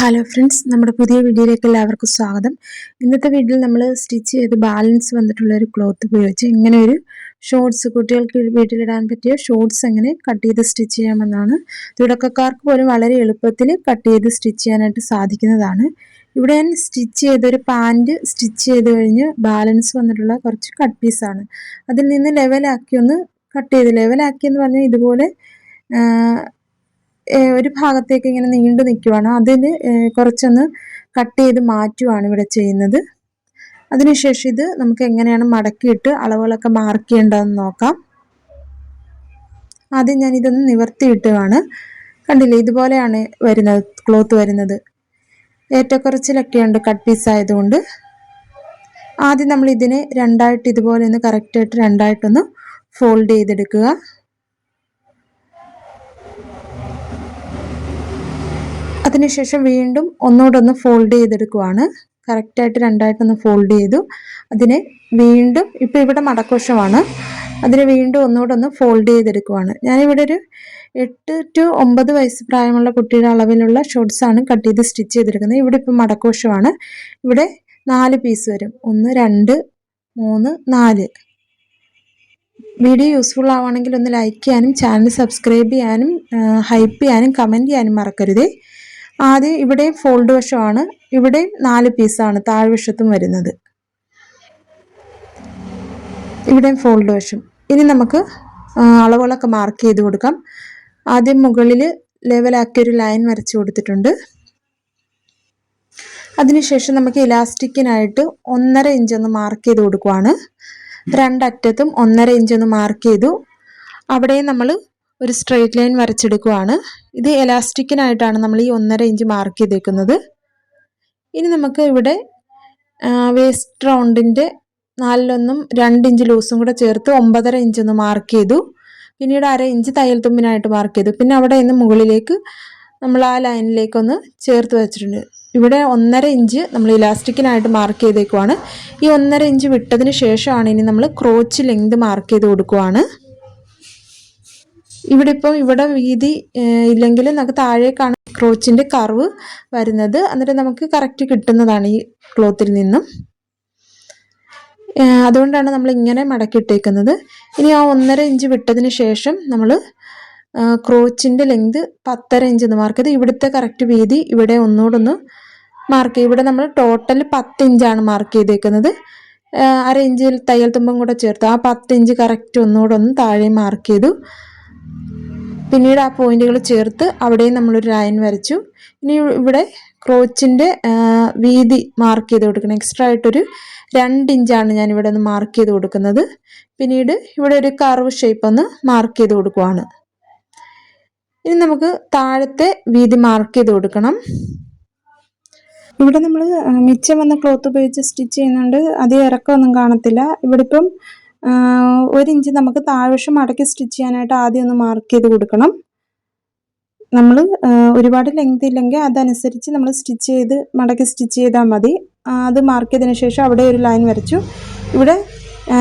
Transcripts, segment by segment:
Hello friends, നമ്മുടെ പുതിയ വീഡിയോയിലേക്ക് എല്ലാവർക്കും സ്വാഗതം. ഇന്നത്തെ വീഡിയോയിൽ നമ്മൾ സ്റ്റിച്ച് ചെയ്ത് ബാലൻസ് വന്നിട്ടുള്ള ഒരു ക്ലോത്ത് ഉപയോഗിച്ച് ഇങ്ങനെ ഒരു ഷോർട്സ്, കുട്ടികൾക്ക് വീട്ടിലിടാൻ പറ്റിയ ഷോർട്സ് എങ്ങനെ കട്ട് ചെയ്ത് സ്റ്റിച്ച് ചെയ്യാമെന്നാണ്. തുടക്കക്കാർക്ക് പോലും വളരെ എളുപ്പത്തിൽ കട്ട് ചെയ്ത് സ്റ്റിച്ച് ചെയ്യാനായിട്ട് സാധിക്കുന്നതാണ്. ഇവിടെ ഞാൻ സ്റ്റിച്ച് ചെയ്തൊരു പാൻറ് സ്റ്റിച്ച് ചെയ്ത് കഴിഞ്ഞ് ബാലൻസ് വന്നിട്ടുള്ള കുറച്ച് കട്ട് പീസാണ്. അതിൽ നിന്ന് ലെവലാക്കി ഒന്ന് കട്ട് ചെയ്ത്, ലെവലാക്കിയെന്ന് പറഞ്ഞാൽ ഇതുപോലെ ഒരു ഭാഗത്തേക്ക് ഇങ്ങനെ നീണ്ടു നിൽക്കുവാണ്. അതിന് കുറച്ചൊന്ന് കട്ട് ചെയ്ത് മാറ്റുവാണ് ഇവിടെ ചെയ്യുന്നത്. അതിനുശേഷം ഇത് നമുക്ക് എങ്ങനെയാണ് മടക്കിയിട്ട് അളവുകളൊക്കെ മാർക്ക് ചെയ്യേണ്ടതെന്ന് നോക്കാം. ആദ്യം ഞാൻ ഇതൊന്ന് നിവർത്തിയിട്ടുമാണ്. കണ്ടില്ലേ, ഇതുപോലെയാണ് വരുന്നത്, ക്ലോത്ത് വരുന്നത്. ഏറ്റക്കുറച്ചിലൊക്കെയുണ്ട് കട്ട് പീസ് ആയതുകൊണ്ട്. ആദ്യം നമ്മൾ ഇതിനെ രണ്ടായിട്ട് ഇതുപോലെ ഒന്ന് കറക്റ്റായിട്ട് രണ്ടായിട്ടൊന്ന് ഫോൾഡ് ചെയ്തെടുക്കുക. അതിനുശേഷം വീണ്ടും ഒന്നുകൂടെ ഒന്ന് ഫോൾഡ് ചെയ്തെടുക്കുവാണ്. കറക്റ്റായിട്ട് രണ്ടായിട്ടൊന്ന് ഫോൾഡ് ചെയ്തു. അതിനെ വീണ്ടും, ഇപ്പോൾ ഇവിടെ മടക്കുവശമാണ്, അതിനെ വീണ്ടും ഒന്നുകൂടെ ഒന്ന് ഫോൾഡ് ചെയ്തെടുക്കുവാണ്. ഞാനിവിടെ ഒരു 8 to 9 വയസ്സ് പ്രായമുള്ള കുട്ടിയുടെ അളവിലുള്ള ഷോർട്സാണ് കട്ട് ചെയ്ത് സ്റ്റിച്ച് ചെയ്തെടുക്കുന്നത്. ഇവിടെ ഇപ്പോൾ മടക്കുവശമാണ്. ഇവിടെ 4 പീസ് വരും. 1 2 3 4. വീഡിയോ യൂസ്ഫുൾ ആവുകയാണെങ്കിൽ ഒന്ന് ലൈക്ക് ചെയ്യാനും ചാനൽ സബ്സ്ക്രൈബ് ചെയ്യാനും ഹൈപ്പ് ചെയ്യാനും കമൻറ്റ് ചെയ്യാനും മറക്കരുതേ. ആദ്യം ഇവിടെയും ഫോൾഡ് വശമാണ്, ഇവിടെയും 4 പീസാണ് താഴ്വശത്തും വരുന്നത്. ഇവിടെയും ഫോൾഡ് വശം. ഇനി നമുക്ക് അളവുകളൊക്കെ മാർക്ക് ചെയ്ത് കൊടുക്കാം. ആദ്യം മുകളിൽ ലെവലാക്കിയൊരു ലൈൻ വരച്ചു കൊടുത്തിട്ടുണ്ട്. അതിനുശേഷം നമുക്ക് ഇലാസ്റ്റിക്കിനായിട്ട് 1.5 ഇഞ്ച് ഒന്ന് മാർക്ക് ചെയ്ത് കൊടുക്കുവാണ്. രണ്ടറ്റത്തും 1.5 ഇഞ്ച് ഒന്ന് മാർക്ക് ചെയ്തു. അവിടെയും നമ്മൾ ഒരു സ്ട്രെയിറ്റ് ലൈൻ വരച്ചെടുക്കുവാണ്. ഇത് എലാസ്റ്റിക്കിനായിട്ടാണ് നമ്മൾ ഈ 1.5 ഇഞ്ച് മാർക്ക് ചെയ്തേക്കുന്നത്. ഇനി നമുക്ക് ഇവിടെ വേസ്റ്റ് റൗണ്ടിൻ്റെ 4/1 2 ഇഞ്ച് ലൂസും കൂടെ ചേർത്ത് 9.5 ഇഞ്ച് ഒന്ന് മാർക്ക് ചെയ്തു. പിന്നീട് 1/2 ഇഞ്ച് തയ്യൽ തുമ്പിനായിട്ട് മാർക്ക് ചെയ്തു. പിന്നെ അവിടെ നിന്ന് മുകളിലേക്ക് നമ്മൾ ആ ലൈനിലേക്കൊന്ന് ചേർത്ത് വെച്ചിട്ടുണ്ട്. ഇവിടെ 1.5 ഇഞ്ച് നമ്മൾ ഇലാസ്റ്റിക്കിനായിട്ട് മാർക്ക് ചെയ്തേക്കുവാണ്. ഈ 1.5 ഇഞ്ച് വിട്ടതിന് ശേഷമാണ് ഇനി നമ്മൾ ക്രോച്ച് ലെങ്ത് മാർക്ക് ചെയ്ത് കൊടുക്കുവാണ്. ഇവിടെ വീതി ഇല്ലെങ്കിൽ നമുക്ക് താഴേക്കാണ് ക്രോച്ചിൻ്റെ കർവ് വരുന്നത്. എന്നിട്ട് നമുക്ക് കറക്റ്റ് കിട്ടുന്നതാണ് ഈ ക്ലോത്തിൽ നിന്നും. അതുകൊണ്ടാണ് നമ്മൾ ഇങ്ങനെ മടക്കിയിട്ടേക്കുന്നത്. ഇനി ആ 1.5 ഇഞ്ച് വിട്ടതിന് ശേഷം നമ്മൾ ക്രോച്ചിൻ്റെ ലെങ്ത് 10.5 ഇഞ്ച് എന്ന് മാർക്ക് ചെയ്ത് ഇവിടുത്തെ കറക്റ്റ് വീതി ഇവിടെ ഒന്നുകൂടെ മാർക്ക് ചെയ്യും. ഇവിടെ നമ്മൾ ടോട്ടൽ 10 ഇഞ്ചാണ് മാർക്ക് ചെയ്തേക്കുന്നത്. 1/2 ഇഞ്ചിൽ തയ്യൽ തുമ്പും കൂടെ ചേർത്ത് ആ 10 ഇഞ്ച് കറക്റ്റ് ഒന്നുകൂടെ താഴെ മാർക്ക് ചെയ്തു. പിന്നീട് ആ പോയിന്റുകൾ ചേർത്ത് അവിടെയും നമ്മളൊരു ലൈൻ വരച്ചു. ഇനി ഇവിടെ ക്രോച്ചിൻ്റെ വീതി മാർക്ക് ചെയ്ത് കൊടുക്കണം. എക്സ്ട്രാ ആയിട്ടൊരു 2 ഇഞ്ചാണ് ഞാൻ ഇവിടെ ഒന്ന് മാർക്ക് ചെയ്ത് കൊടുക്കുന്നത്. പിന്നീട് ഇവിടെ ഒരു കർവ് ഷേപ്പ് ഒന്ന് മാർക്ക് ചെയ്ത് കൊടുക്കുവാണ്. ഇനി നമുക്ക് താഴത്തെ വീതി മാർക്ക് ചെയ്ത് കൊടുക്കണം. ഇവിടെ നമ്മൾ മിച്ചം വന്ന ക്ലോത്ത് ഉപയോഗിച്ച് സ്റ്റിച്ച് ചെയ്യുന്നുണ്ട്. അധികം ഇറക്കമൊന്നും കാണത്തില്ല. ഇവിടെ ഇപ്പം 1 ഇഞ്ച് നമുക്ക് താഴ്വശം മടക്കി സ്റ്റിച്ച് ചെയ്യാനായിട്ട് ആദ്യം ഒന്ന് മാർക്ക് ചെയ്ത് കൊടുക്കണം. നമ്മൾ ഒരുപാട് ലെങ്ത് ഇല്ലെങ്കിൽ അതനുസരിച്ച് നമ്മൾ മടക്കി സ്റ്റിച്ച് ചെയ്താൽ മതി. അത് മാർക്ക് ചെയ്തതിന് ശേഷം അവിടെ ഒരു ലൈൻ വരച്ചു. ഇവിടെ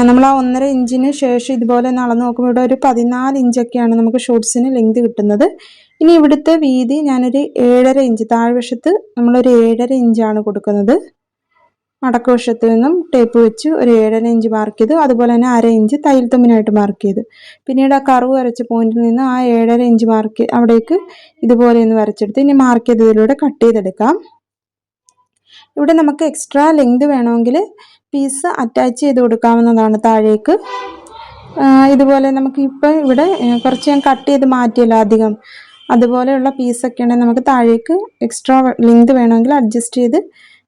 നമ്മൾ ആ 1.5 ഇഞ്ചിന് ശേഷം ഇതുപോലെ അളന്ന് നോക്കുമ്പോൾ ഇവിടെ ഒരു 14 ഇഞ്ചൊക്കെയാണ് നമുക്ക് ഷോർട്സിന് ലെങ്ത് കിട്ടുന്നത്. ഇനി ഇവിടുത്തെ വീതി ഞാനൊരു 7.5 ഇഞ്ച്, താഴ്വശത്ത് നമ്മളൊരു 7.5 ഇഞ്ചാണ് കൊടുക്കുന്നത്. മടക്കുവശത്ത് നിന്നും ടേപ്പ് വെച്ച് ഒരു 7.5 ഇഞ്ച് മാർക്ക് ചെയ്തു. അതുപോലെ തന്നെ 1/2 ഇഞ്ച് തയ്യൽ തുമ്പിനായിട്ട് മാർക്ക് ചെയ്തു. പിന്നീട് ആ കർവ് വരച്ച പോയിന്റിൽ നിന്ന് ആ 7.5 ഇഞ്ച് മാർക്ക് അവിടേക്ക് ഇതുപോലെ ഒന്ന് വരച്ചെടുത്ത് ഇനി മാർക്ക് ചെയ്തതിലൂടെ കട്ട് ചെയ്തെടുക്കാം. ഇവിടെ നമുക്ക് എക്സ്ട്രാ ലെങ്ത് വേണമെങ്കിൽ പീസ് അറ്റാച്ച് ചെയ്ത് കൊടുക്കാവുന്നതാണ് താഴേക്ക്. ഇതുപോലെ നമുക്ക് ഇപ്പോൾ ഇവിടെ കുറച്ച് ഞാൻ കട്ട് ചെയ്ത് മാറ്റിയല്ലോ അധികം, അതുപോലെയുള്ള പീസൊക്കെ ഉണ്ടെങ്കിൽ നമുക്ക് താഴേക്ക് എക്സ്ട്രാ ലെങ്ത് വേണമെങ്കിൽ അഡ്ജസ്റ്റ് ചെയ്ത്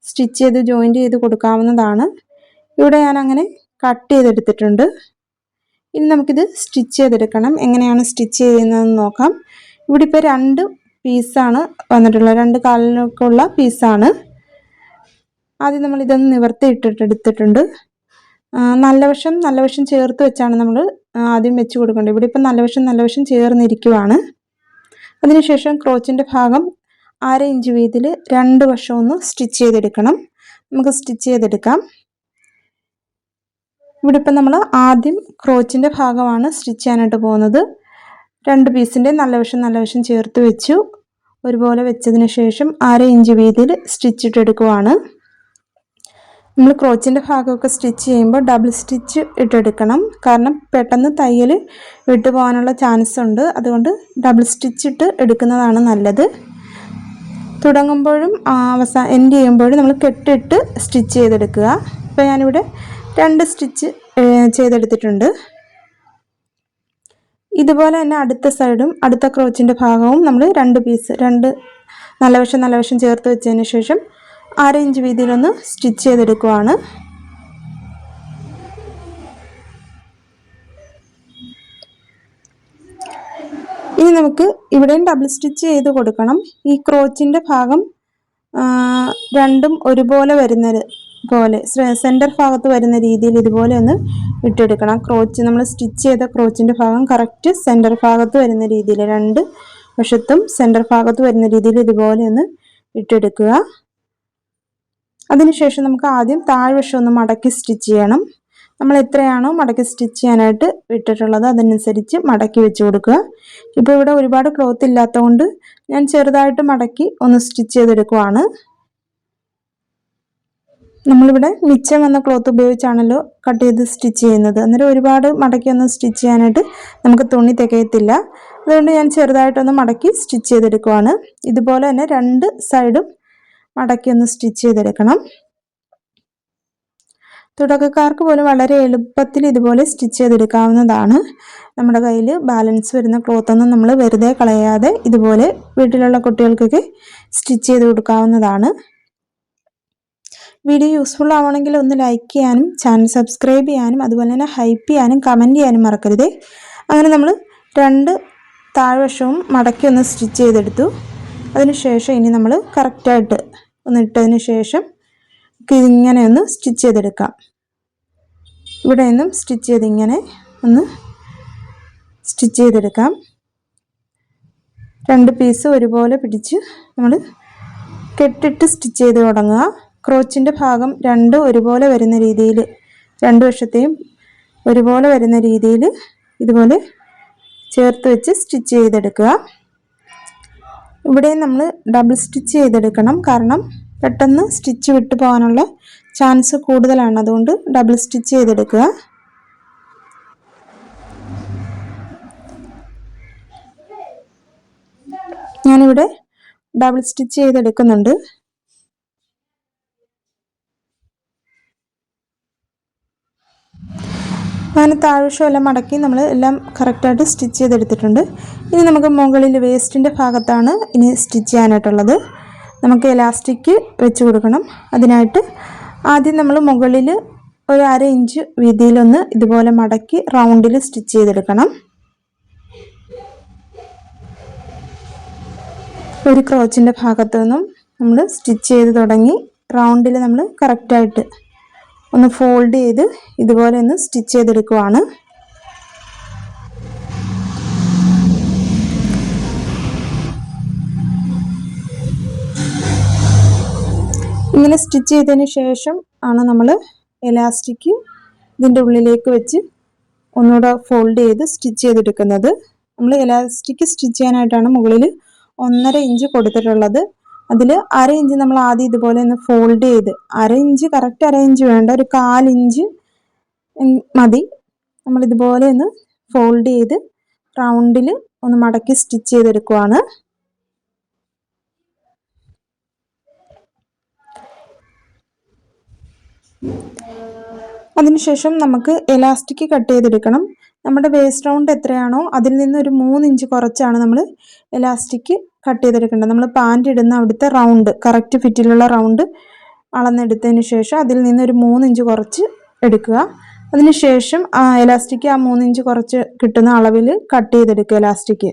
സ്റ്റിച്ച് ചെയ്ത് ജോയിൻറ്റ് ചെയ്ത് കൊടുക്കാവുന്നതാണ്. ഇവിടെ ഞാൻ അങ്ങനെ കട്ട് ചെയ്തെടുത്തിട്ടുണ്ട്. ഇനി നമുക്കിത് സ്റ്റിച്ച് ചെയ്തെടുക്കണം. എങ്ങനെയാണ് സ്റ്റിച്ച് ചെയ്യുന്നതെന്ന് നോക്കാം. ഇവിടെ ഇപ്പോൾ 2 പീസാണ് വന്നിട്ടുള്ളത്, 2 കാലിനൊക്കെയുള്ള പീസാണ്. ആദ്യം നമ്മൾ ഇതൊന്ന് നിവർത്തി എടുത്തിട്ടുണ്ട്. നല്ല വശം ചേർത്ത് വെച്ചാണ് നമ്മൾ ആദ്യം വെച്ച് കൊടുക്കേണ്ടത്. ഇവിടെ ഇപ്പം നല്ല വശം ചേർന്നിരിക്കുവാണ്. അതിനുശേഷം ക്രോച്ചിൻ്റെ ഭാഗം 1/2 ഇഞ്ച് വീതിയിൽ 2 വശം ഒന്ന് സ്റ്റിച്ച് ചെയ്തെടുക്കണം. നമുക്ക് സ്റ്റിച്ച് ചെയ്തെടുക്കാം. ഇവിടെ ഇപ്പം നമ്മൾ ആദ്യം ക്രോച്ചിൻ്റെ ഭാഗമാണ് സ്റ്റിച്ച് ചെയ്യാനായിട്ട് പോകുന്നത്. 2 പീസിൻ്റെ നല്ല വശം ചേർത്ത് വെച്ചു. ഒരുപോലെ വെച്ചതിന് ശേഷം 1/2 ഇഞ്ച് വീതിയിൽ സ്റ്റിച്ച് ഇട്ടെടുക്കുവാണ്. നമ്മൾ ക്രോച്ചിൻ്റെ ഭാഗമൊക്കെ സ്റ്റിച്ച് ചെയ്യുമ്പോൾ ഡബിൾ സ്റ്റിച്ച് ഇട്ടെടുക്കണം. കാരണം പെട്ടെന്ന് തയ്യൽ വിട്ടുപോകാനുള്ള ചാൻസ് ഉണ്ട്. അതുകൊണ്ട് ഡബിൾ സ്റ്റിച്ച് ഇട്ട് എടുക്കുന്നതാണ് നല്ലത്. തുടങ്ങുമ്പോഴും എൻഡ് ചെയ്യുമ്പോഴും നമ്മൾ കെട്ടിട്ട് സ്റ്റിച്ച് ചെയ്തെടുക്കുക. ഇപ്പോൾ ഞാനിവിടെ 2 സ്റ്റിച്ച് ചെയ്തെടുത്തിട്ടുണ്ട്. ഇതുപോലെ തന്നെ അടുത്ത സൈഡും അടുത്ത ക്രോച്ചിൻ്റെ ഭാഗവും നമ്മൾ 2 പീസ് നല്ല വശം ചേർത്ത് വെച്ചതിന് ശേഷം 1/2 ഇഞ്ച് വീതിയിലൊന്ന് സ്റ്റിച്ച് ചെയ്തെടുക്കുവാണ്. ഇനി നമുക്ക് ഇവിടെയും ഡബിൾ സ്റ്റിച്ച് ചെയ്ത് കൊടുക്കണം. ഈ ക്രോച്ചിൻ്റെ ഭാഗം രണ്ടും ഒരുപോലെ വരുന്നത് പോലെ സെൻറ്റർ ഭാഗത്ത് വരുന്ന രീതിയിൽ ഇതുപോലെ ഒന്ന് ഇട്ടെടുക്കണം. നമ്മൾ സ്റ്റിച്ച് ചെയ്ത ക്രോച്ചിൻ്റെ ഭാഗം കറക്റ്റ് സെൻറ്റർ ഭാഗത്ത് വരുന്ന രീതിയിൽ 2 വശത്തും സെൻറ്റർ ഭാഗത്ത് വരുന്ന രീതിയിൽ ഇതുപോലെ ഒന്ന് ഇട്ടെടുക്കുക. അതിനുശേഷം നമുക്ക് ആദ്യം താഴ്വശം ഒന്ന് മടക്കി സ്റ്റിച്ച് ചെയ്യണം. നമ്മൾ എത്രയാണോ മടക്കി സ്റ്റിച്ച് ചെയ്യാനായിട്ട് ഇട്ടിട്ടുള്ളത് അതനുസരിച്ച് മടക്കി വെച്ച് കൊടുക്കുക. ഇപ്പോൾ ഇവിടെ ഒരുപാട് ക്ലോത്ത് ഇല്ലാത്തതുകൊണ്ട് ഞാൻ ചെറുതായിട്ട് മടക്കി ഒന്ന് സ്റ്റിച്ച് ചെയ്തെടുക്കുവാണ്. നമ്മളിവിടെ മിച്ചം വന്ന ക്ലോത്ത് ഉപയോഗിച്ചാണല്ലോ കട്ട് ചെയ്ത് സ്റ്റിച്ച് ചെയ്യുന്നത്. അന്നേരം ഒരുപാട് മടക്കി ഒന്ന് സ്റ്റിച്ച് ചെയ്യാനായിട്ട് നമുക്ക് തുണി തികയത്തില്ല. അതുകൊണ്ട് ഞാൻ ചെറുതായിട്ടൊന്ന് മടക്കി സ്റ്റിച്ച് ചെയ്തെടുക്കുവാണ്. ഇതുപോലെ തന്നെ 2 സൈഡും മടക്കി ഒന്ന് സ്റ്റിച്ച് ചെയ്തെടുക്കണം. തുടക്കക്കാർക്ക് പോലും വളരെ എളുപ്പത്തിൽ ഇതുപോലെ സ്റ്റിച്ച് ചെയ്തെടുക്കാവുന്നതാണ്. നമ്മുടെ കയ്യിൽ ബാലൻസ് വരുന്ന ക്ലോത്തൊന്നും നമ്മൾ വെറുതെ കളയാതെ ഇതുപോലെ വീട്ടിലുള്ള കുട്ടികൾക്കൊക്കെ സ്റ്റിച്ച് ചെയ്ത് കൊടുക്കാവുന്നതാണ്. വീഡിയോ യൂസ്ഫുൾ ആവണമെങ്കിൽ ഒന്ന് ലൈക്ക് ചെയ്യാനും ചാനൽ സബ്സ്ക്രൈബ് ചെയ്യാനും അതുപോലെ തന്നെ ഹൈപ്പ് ചെയ്യാനും കമൻറ്റ് ചെയ്യാനും മറക്കരുത്. അങ്ങനെ നമ്മൾ 2 താഴ്വശവും മടക്കി ഒന്ന് സ്റ്റിച്ച് ചെയ്തെടുത്തു. അതിനുശേഷം ഇനി നമ്മൾ കറക്റ്റായിട്ട് ഒന്ന് ഇട്ടതിന് ശേഷം ഇങ്ങനെ ഒന്ന് സ്റ്റിച്ച് ചെയ്തെടുക്കാം. ഇവിടെ നിന്നും സ്റ്റിച്ച് ചെയ്ത് ഇങ്ങനെ ഒന്ന് സ്റ്റിച്ച് ചെയ്തെടുക്കാം. 2 പീസ് ഒരുപോലെ പിടിച്ച് നമ്മൾ കെട്ടിട്ട് സ്റ്റിച്ച് ചെയ്ത് തുടങ്ങുക. ക്രോച്ചിൻ്റെ ഭാഗം 2 ഒരുപോലെ വരുന്ന രീതിയിൽ 2 വശത്തെയും ഒരുപോലെ വരുന്ന രീതിയിൽ ഇതുപോലെ ചേർത്ത് വെച്ച് സ്റ്റിച്ച് ചെയ്തെടുക്കുക. ഇവിടെ നമ്മൾ ഡബിൾ സ്റ്റിച്ച് ചെയ്തെടുക്കണം. കാരണം പെട്ടെന്ന് സ്റ്റിച്ച് വിട്ടു പോകാനുള്ള ചാൻസ് കൂടുതലാണ്. അതുകൊണ്ട് ഡബിൾ സ്റ്റിച്ച് ചെയ്തെടുക്കുക. ഞാനിവിടെ ഡബിൾ സ്റ്റിച്ച് ചെയ്തെടുക്കുന്നുണ്ട്. അങ്ങനെ താഴ്വശം എല്ലാം മടക്കി നമ്മൾ എല്ലാം കറക്റ്റായിട്ട് സ്റ്റിച്ച് ചെയ്തെടുത്തിട്ടുണ്ട്. ഇനി നമുക്ക് മുകളിൽ വേസ്റ്റിൻ്റെ ഭാഗത്താണ് ഇനി സ്റ്റിച്ച് ചെയ്യാനായിട്ടുള്ളത്. നമുക്ക് എലാസ്റ്റിക് വെച്ച് കൊടുക്കണം. അതിനായിട്ട് ആദ്യം നമ്മൾ മുകളിൽ ഒരു 1/2 ഇഞ്ച് വീതിയിലൊന്ന് ഇതുപോലെ മടക്കി റൗണ്ടിൽ സ്റ്റിച്ച് ചെയ്തെടുക്കണം. ഒരു ക്രോച്ചിൻ്റെ ഭാഗത്തു നിന്നും നമ്മൾ സ്റ്റിച്ച് ചെയ്ത് തുടങ്ങി റൗണ്ടിൽ നമ്മൾ കറക്റ്റായിട്ട് ഒന്ന് ഫോൾഡ് ചെയ്ത് ഇതുപോലെ ഒന്ന് സ്റ്റിച്ച് ചെയ്തെടുക്കുവാണ്. ഇങ്ങനെ സ്റ്റിച്ച് ചെയ്തതിന് ശേഷം ആണ് നമ്മൾ എലാസ്റ്റിക് ഇതിൻ്റെ ഉള്ളിലേക്ക് വെച്ച് ഒന്നുകൂടെ ഫോൾഡ് ചെയ്ത് സ്റ്റിച്ച് ചെയ്തെടുക്കുന്നത്. നമ്മൾ എലാസ്റ്റിക് സ്റ്റിച്ച് ചെയ്യാനായിട്ടാണ് മുകളിൽ 1.5 ഇഞ്ച് കൊടുത്തിട്ടുള്ളത്. അതിൽ 1/2 ഇഞ്ച് നമ്മൾ ആദ്യം ഇതുപോലെ ഒന്ന് ഫോൾഡ് ചെയ്ത് 1/2 ഇഞ്ച് കറക്റ്റ് 1/2 ഇഞ്ച് വേണ്ട, ഒരു 1/4 ഇഞ്ച് മതി. നമ്മളിതുപോലെ ഒന്ന് ഫോൾഡ് ചെയ്ത് റൗണ്ടിൽ ഒന്ന് മടക്കി സ്റ്റിച്ച് ചെയ്തെടുക്കുവാണ്. അതിനുശേഷം നമുക്ക് എലാസ്റ്റിക് കട്ട് ചെയ്തെടുക്കണം. നമ്മുടെ വേസ്റ്റ് റൗണ്ട് എത്രയാണോ അതിൽ നിന്ന് ഒരു 3 ഇഞ്ച് കുറച്ചാണ് നമ്മൾ എലാസ്റ്റിക് കട്ട് ചെയ്തെടുക്കേണ്ടത്. നമ്മൾ പാൻറ് ഇടുന്ന അവിടുത്തെ റൗണ്ട് കറക്റ്റ് ഫിറ്റിലുള്ള റൗണ്ട് അളന്നെടുത്തതിന് ശേഷം അതിൽ നിന്ന് ഒരു 3 ഇഞ്ച് കുറച്ച് എടുക്കുക. അതിനുശേഷം എലാസ്റ്റിക് 3 ഇഞ്ച് കുറച്ച് കിട്ടുന്ന അളവിൽ കട്ട് ചെയ്തെടുക്കുക എലാസ്റ്റിക്.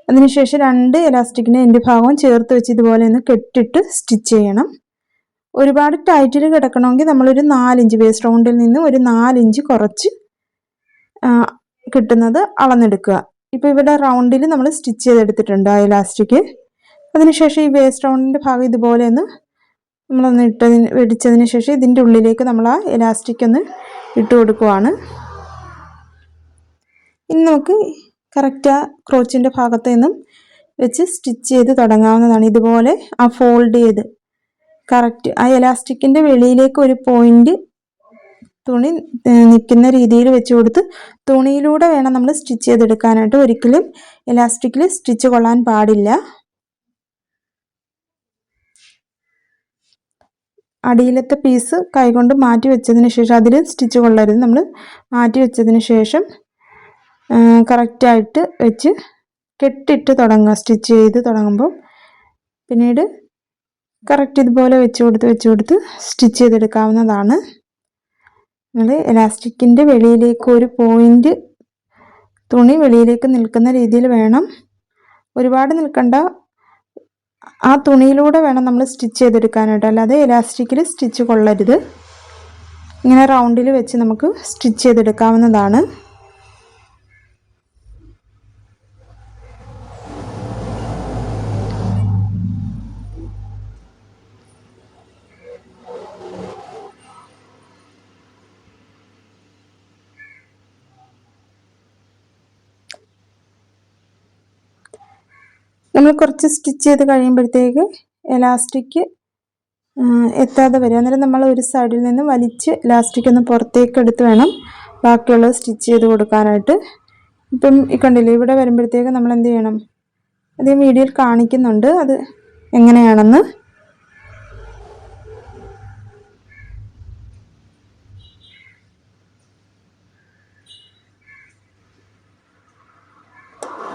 അതിനുശേഷം 2 എലാസ്റ്റിക്കിൻ്റെ എൻഡ് ഭാഗവും ചേർത്ത് വെച്ച് ഇതുപോലെ ഒന്ന് കെട്ടിട്ട് സ്റ്റിച്ച് ചെയ്യണം. ഒരുപാട് ടൈറ്റിൽ കിടക്കണമെങ്കിൽ നമ്മളൊരു 4 ഇഞ്ച് വേസ്റ്റ് റൗണ്ടിൽ നിന്ന് ഒരു 4 ഇഞ്ച് കുറച്ച് കിട്ടുന്നത് അളന്നെടുക്കുക. ഇപ്പോൾ ഇവിടെ റൗണ്ടിൽ നമ്മൾ സ്റ്റിച്ച് ചെയ്തെടുത്തിട്ടുണ്ട് ആ എലാസ്റ്റിക്. അതിനുശേഷം ഈ വേസ്റ്റ് റൗണ്ടിൻ്റെ ഭാഗം ഇതുപോലെ ഒന്ന് നമ്മളൊന്ന് വെടിച്ചതിന് ശേഷം ഇതിൻ്റെ ഉള്ളിലേക്ക് നമ്മൾ ആ എലാസ്റ്റിക് ഒന്ന് ഇട്ട് കൊടുക്കുവാണ്. ഇനി നമുക്ക് കറക്റ്റ് ആ ക്രോച്ചിൻ്റെ ഭാഗത്ത് നിന്നും വെച്ച് സ്റ്റിച്ച് ചെയ്ത് തുടങ്ങാവുന്നതാണ്. ഇതുപോലെ ആ ഫോൾഡ് ചെയ്ത് കറക്റ്റ് ആ എലാസ്റ്റിക്കിൻ്റെ വെളിയിലേക്ക് ഒരു പോയിന്റ് തുണി നിൽക്കുന്ന രീതിയിൽ വെച്ച് കൊടുത്ത് തുണിയിലൂടെ വേണം നമ്മൾ സ്റ്റിച്ച് ചെയ്തെടുക്കാനായിട്ട്. ഒരിക്കലും എലാസ്റ്റിക്കിൽ സ്റ്റിച്ച് കൊള്ളാൻ പാടില്ല. അടിയിലത്തെ പീസ് കൈകൊണ്ട് മാറ്റി വെച്ചതിന് ശേഷം അതിൽ സ്റ്റിച്ച് കൊള്ളരുത്. നമ്മൾ മാറ്റി വെച്ചതിന് ശേഷം കറക്റ്റായിട്ട് വെച്ച് കെട്ടിട്ട് തുടങ്ങുക. സ്റ്റിച്ച് ചെയ്ത് തുടങ്ങുമ്പോൾ പിന്നീട് കറക്റ്റ് ഇതുപോലെ വെച്ച് കൊടുത്ത് സ്റ്റിച്ച് ചെയ്തെടുക്കാവുന്നതാണ്. നമ്മൾ എലാസ്റ്റിക്കിൻ്റെ വെളിയിലേക്ക് ഒരു പോയിന്റ് തുണി വെളിയിലേക്ക് നിൽക്കുന്ന രീതിയിൽ വേണം, ഒരുപാട് നിൽക്കണ്ട, ആ തുണിയിലൂടെ വേണം നമ്മൾ സ്റ്റിച്ച് ചെയ്തെടുക്കാനായിട്ട്. അല്ലാതെ എലാസ്റ്റിക്കിൽ സ്റ്റിച്ച് കൊള്ളരുത്. ഇങ്ങനെ റൗണ്ടിൽ വെച്ച് നമുക്ക് സ്റ്റിച്ച് ചെയ്തെടുക്കാവുന്നതാണ്. നമ്മൾ കുറച്ച് സ്റ്റിച്ച് ചെയ്ത് കഴിയുമ്പോഴത്തേക്ക് എലാസ്റ്റിക് എത്താതെ വരും. അന്നേരം നമ്മൾ ഒരു സൈഡിൽ നിന്ന് വലിച്ച് എലാസ്റ്റിക് ഒന്ന് പുറത്തേക്ക് എടുത്ത് വേണം ബാക്കിയുള്ളത് സ്റ്റിച്ച് ചെയ്ത് കൊടുക്കാനായിട്ട്. ഇപ്പം കണ്ടില്ലേ, ഇവിടെ വരുമ്പോഴത്തേക്ക് നമ്മൾ എന്ത് ചെയ്യണം, അത് വീഡിയോയിൽ കാണിക്കുന്നുണ്ട് അത് എങ്ങനെയാണെന്ന്.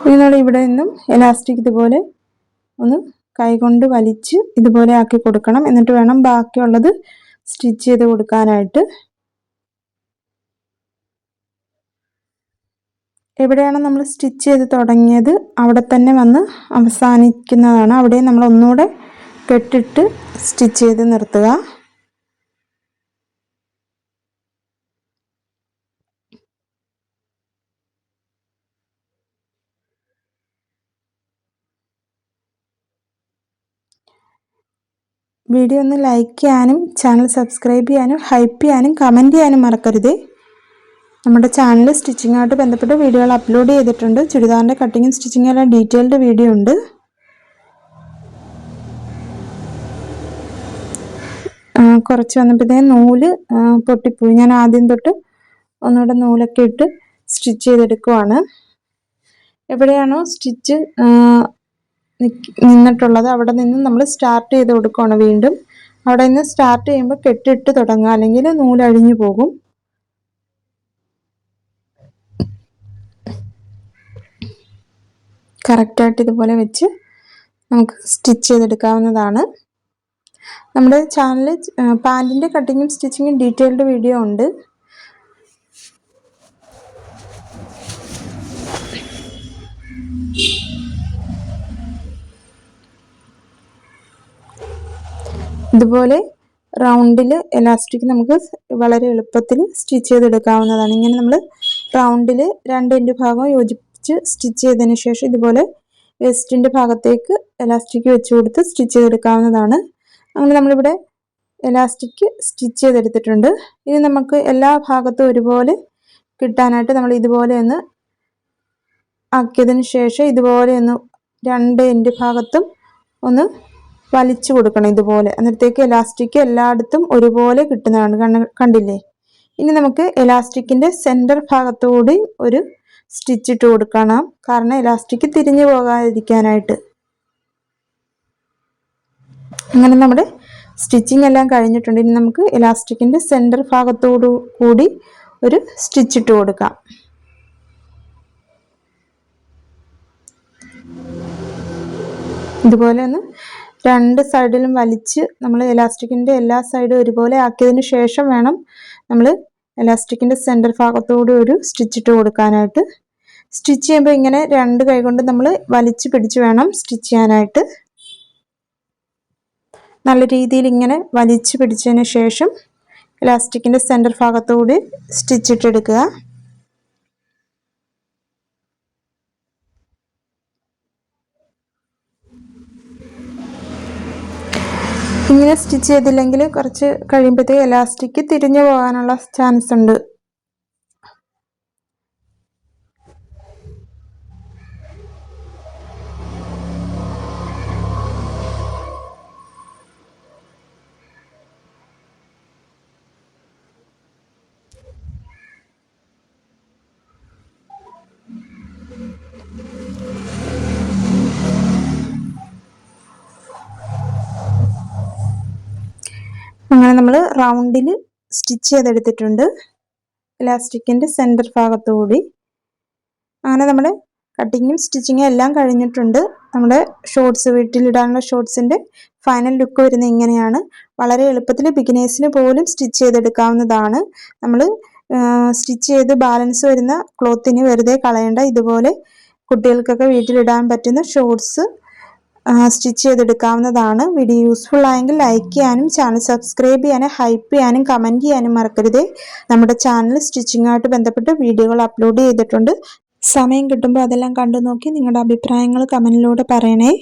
നിങ്ങൾ ഇവിടെ നിന്നും എലാസ്റ്റിക് ഇതുപോലെ ഒന്ന് കൈകൊണ്ട് വലിച്ച് ഇതുപോലെ ആക്കി കൊടുക്കണം. എന്നിട്ട് വേണം ബാക്കിയുള്ളത് സ്റ്റിച്ച് ചെയ്ത് കൊടുക്കാനായിട്ട്. എവിടെയാണ് നമ്മൾ സ്റ്റിച്ച് ചെയ്ത് തുടങ്ങിയത് അവിടെ തന്നെ വന്ന് അവസാനിക്കുന്നതാണ്. അവിടെ നമ്മൾ ഒന്നുകൂടെ കെട്ടിട്ട് സ്റ്റിച്ച് ചെയ്ത് നിർത്തുക. വീഡിയോ ഒന്ന് ലൈക്ക് ചെയ്യാനും ചാനൽ സബ്സ്ക്രൈബ് ചെയ്യാനും ഹൈപ്പ് ചെയ്യാനും കമൻറ്റ് ചെയ്യാനും മറക്കരുത്. നമ്മുടെ ചാനൽ സ്റ്റിച്ചിങ്ങായിട്ട് ബന്ധപ്പെട്ട വീഡിയോകൾ അപ്ലോഡ് ചെയ്തിട്ടുണ്ട്. ചുരിദാറിൻ്റെ കട്ടിങ്ങും സ്റ്റിച്ചിങ്ങും എല്ലാം ഡീറ്റെയിൽഡ് വീഡിയോ ഉണ്ട്. കുറച്ച് വന്നപ്പോഴത്തേക്കും നൂല് പൊട്ടിപ്പോയി. ഞാൻ ആദ്യം തൊട്ട് ഒന്നുകൂടെ നൂലൊക്കെ ഇട്ട് സ്റ്റിച്ച് ചെയ്തെടുക്കുവാണ്. എവിടെയാണോ സ്റ്റിച്ച് നിന്നിട്ടുള്ളത് അവിടെ നിന്ന് നമ്മൾ സ്റ്റാർട്ട് ചെയ്ത് കൊടുക്കുകയാണ്. വീണ്ടും അവിടെ നിന്ന് സ്റ്റാർട്ട് ചെയ്യുമ്പോൾ കെട്ടിട്ട് തുടങ്ങുക, അല്ലെങ്കിൽ നൂലഴിഞ്ഞു പോകും. കറക്റ്റായിട്ട് ഇതുപോലെ വെച്ച് നമുക്ക് സ്റ്റിച്ച് ചെയ്തെടുക്കാവുന്നതാണ്. നമ്മുടെ ചാനലിൽ പാൻറ്റിൻ്റെ കട്ടിങ്ങും സ്റ്റിച്ചിങ്ങും ഡീറ്റെയിൽഡ് വീഡിയോ ഉണ്ട്. ഇതുപോലെ റൗണ്ടിൽ എലാസ്റ്റിക് നമുക്ക് വളരെ എളുപ്പത്തിൽ സ്റ്റിച്ച് ചെയ്തെടുക്കാവുന്നതാണ്. ഇങ്ങനെ നമ്മൾ റൗണ്ടിൽ രണ്ട് എൻഡ് ഭാഗം യോജിപ്പിച്ച് സ്റ്റിച്ച് ചെയ്തതിന് ശേഷം ഇതുപോലെ വെസ്റ്റിൻ്റെ ഭാഗത്തേക്ക് എലാസ്റ്റിക് വെച്ച് കൊടുത്ത് സ്റ്റിച്ച് ചെയ്തെടുക്കാവുന്നതാണ്. അങ്ങനെ നമ്മളിവിടെ എലാസ്റ്റിക് സ്റ്റിച്ച് ചെയ്തെടുത്തിട്ടുണ്ട്. ഇനി നമുക്ക് എല്ലാ ഭാഗത്തും ഒരുപോലെ കിട്ടാനായിട്ട് നമ്മൾ ഇതുപോലെ ഒന്ന് ആക്കിയതിന് ശേഷം ഇതുപോലെ ഒന്ന് രണ്ട് എൻഡ് ഭാഗത്തും ഒന്ന് വലിച്ചു കൊടുക്കണം ഇതുപോലെ. അന്നേരത്തേക്ക് എലാസ്റ്റിക് എല്ലായിടത്തും ഒരുപോലെ കിട്ടുന്നതാണ്. കണ്ടില്ലേ? ഇനി നമുക്ക് എലാസ്റ്റിക്കിൻ്റെ സെൻറ്റർ ഭാഗത്തുകൂടി ഒരു സ്റ്റിച്ച് ഇട്ട് കൊടുക്കണം, കാരണം എലാസ്റ്റിക് തിരിഞ്ഞു പോകാതിരിക്കാനായിട്ട്. അങ്ങനെ നമ്മുടെ സ്റ്റിച്ചിങ് എല്ലാം കഴിഞ്ഞിട്ടുണ്ട്. ഇനി നമുക്ക് എലാസ്റ്റിക്കിൻ്റെ സെൻറ്റർ ഭാഗത്തോടു കൂടി ഒരു സ്റ്റിച്ച് ഇട്ട് കൊടുക്കാം. ഇതുപോലെ ഒന്ന് രണ്ട് സൈഡിലും വലിച്ച് നമ്മൾ എലാസ്റ്റിക്കിൻ്റെ എല്ലാ സൈഡും ഒരുപോലെ ആക്കിയതിന് ശേഷം വേണം നമ്മൾ എലാസ്റ്റിക്കിൻ്റെ സെൻറ്റർ ഭാഗത്തോടെ ഒരു സ്റ്റിച്ച് ഇട്ട് കൊടുക്കാനായിട്ട്. സ്റ്റിച്ച് ചെയ്യുമ്പോൾ ഇങ്ങനെ രണ്ട് കൈ കൊണ്ട് നമ്മൾ വലിച്ച് പിടിച്ച് വേണം സ്റ്റിച്ച് ചെയ്യാനായിട്ട്. നല്ല രീതിയിൽ ഇങ്ങനെ വലിച്ച് പിടിച്ചതിന് ശേഷം എലാസ്റ്റിക്കിൻ്റെ സെൻറ്റർ ഭാഗത്തോടെ സ്റ്റിച്ച് ഇട്ടെടുക്കുക. ഇങ്ങനെ സ്റ്റിച്ച് ചെയ്തില്ലെങ്കിൽ കുറച്ച് കഴിയുമ്പോഴത്തേക്ക് എലാസ്റ്റിക് തിരിഞ്ഞു പോകാനുള്ള ചാൻസ് ഉണ്ട്. അങ്ങനെ നമ്മൾ റൗണ്ടിൽ സ്റ്റിച്ച് ചെയ്തെടുത്തിട്ടുണ്ട് ഇലാസ്റ്റിക്കിൻ്റെ സെൻറ്റർ ഭാഗത്തുകൂടി. അങ്ങനെ നമ്മുടെ കട്ടിങ്ങും സ്റ്റിച്ചിങ്ങും എല്ലാം കഴിഞ്ഞിട്ടുണ്ട്. നമ്മുടെ ഷോർട്സ്, വീട്ടിലിടാനുള്ള ഷോർട്സിൻ്റെ ഫൈനൽ ലുക്ക് വരുന്നത് ഇങ്ങനെയാണ്. വളരെ എളുപ്പത്തിൽ ബിഗിനേഴ്സിന് പോലും സ്റ്റിച്ച് ചെയ്തെടുക്കാവുന്നതാണ്. നമ്മൾ സ്റ്റിച്ച് ചെയ്ത് ബാലൻസ് വരുന്ന ക്ലോത്തിന് വെറുതെ കളയേണ്ട. ഇതുപോലെ കുട്ടികൾക്കൊക്കെ വീട്ടിലിടാൻ പറ്റുന്ന ഷോർട്സ് സ്റ്റിച്ച് ചെയ്തെടുക്കാവുന്നതാണ്. വീഡിയോ യൂസ്ഫുൾ ആയെങ്കിൽ ലൈക്ക് ചെയ്യാനും ചാനൽ സബ്സ്ക്രൈബ് ചെയ്യാനും ഹൈപ്പ് ചെയ്യാനും കമൻറ്റ് ചെയ്യാനും മറക്കരുത്. നമ്മുടെ ചാനൽ സ്റ്റിച്ചിങ്ങുമായിട്ട് ബന്ധപ്പെട്ട് വീഡിയോകൾ അപ്ലോഡ് ചെയ്തിട്ടുണ്ട്. സമയം കിട്ടുമ്പോൾ അതെല്ലാം കണ്ടു നോക്കി നിങ്ങളുടെ അഭിപ്രായങ്ങൾ കമൻറ്റിലൂടെ പറയണേ.